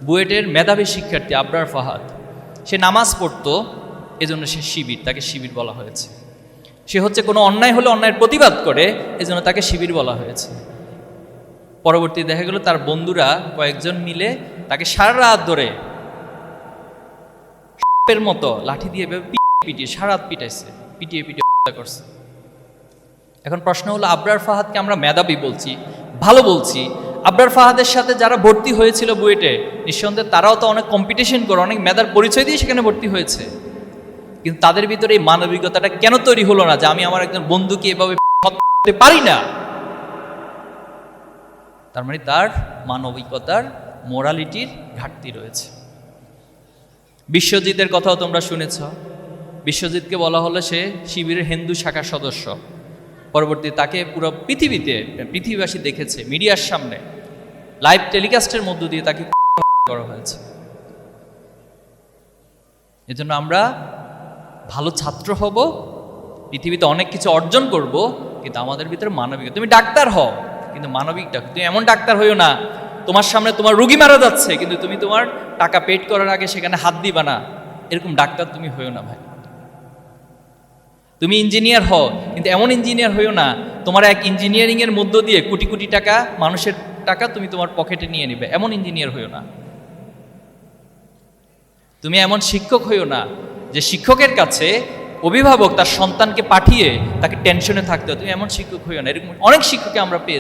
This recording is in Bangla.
বুয়েটের মেধাবী শিক্ষার্থী আবরার ফাহাদ, সে নামাজ পড়তো, এজন্য সে শিবির, তাকে শিবির বলা হয়েছে। সে হচ্ছে কোনো অন্যায় হলে অন্যায়ের প্রতিবাদ করে, এজন্য তাকে শিবির বলা হয়েছে। পরবর্তী দেখা গেল তার বন্ধুরা কয়েকজন মিলে তাকে সারা রাত ধরে এর মতো লাঠি দিয়ে পিটিয়ে সারা রাত পিটাইছে, পিটিয়ে হত্যা করছে। এখন প্রশ্ন হলো, আবরার ফাহাদকে আমরা মেধাবী বলছি, ভালো বলছি, আবরার ফাহাদের সাথে যারা ভর্তি হয়েছিল বুয়েটে, নিঃসন্দেহে তারাও তো অনেক কম্পিটিশন করে, অনেক মেধার পরিচয় দিয়ে সেখানে ভর্তি হয়েছে। কিন্তু তাদের ভিতরে এই মানবিকতাটা কেন তৈরি হলো না যে আমি আমার একজন বন্ধুকে এভাবে করতে পারি না? তার মানে তার মানবিকতার, মোরালিটির ঘাটতি রয়েছে। বিশ্বজিতের কথাও তোমরা শুনেছ। বিশ্বজিৎকে বলা হলো সে শিবিরের হিন্দু শাখার সদস্য। পরবর্তী তাকে পুরো পৃথিবীবাসী দেখেছে, মিডিয়ার সামনে লাইভ টেলিকাস্টের মধ্য দিয়ে তাকে করা হয়েছে। এজন্য আমরা ভালো ছাত্র হব, পৃথিবীতে অনেক কিছু অর্জন করব, কিন্তু আমাদের ভিতরে মানবিকতা। তুমি ডাক্তার হও, কিন্তু মানবিক ডাক্তার। তুমি এমন ডাক্তার হইও না তোমার সামনে তোমার রুগী মারা যাচ্ছে কিন্তু তুমি তোমার টাকা পেড করার আগে সেখানে হাত দিবা না, এরকম ডাক্তার তুমি হইও না ভাই। তুমি ইঞ্জিনিয়ার হও, কিন্তু এমন ইঞ্জিনিয়ার হইও না তোমার এক ইঞ্জিনিয়ারিং এর মধ্য দিয়ে কোটি কোটি টাকা, মানুষের টাকা তুমি তোমার পকেটে নিয়ে নিবে, এমন ইঞ্জিনিয়ার হইও না। তুমি এমন শিক্ষক হইও না যে শিক্ষকের কাছে অভিভাবক তার সন্তানকে পাঠিয়ে তাকে টেনশনে থাকতে হয়, তুমি এমন শিক্ষক হইও না। এরকম অনেক শিক্ষককে আমরা পেয়েছি।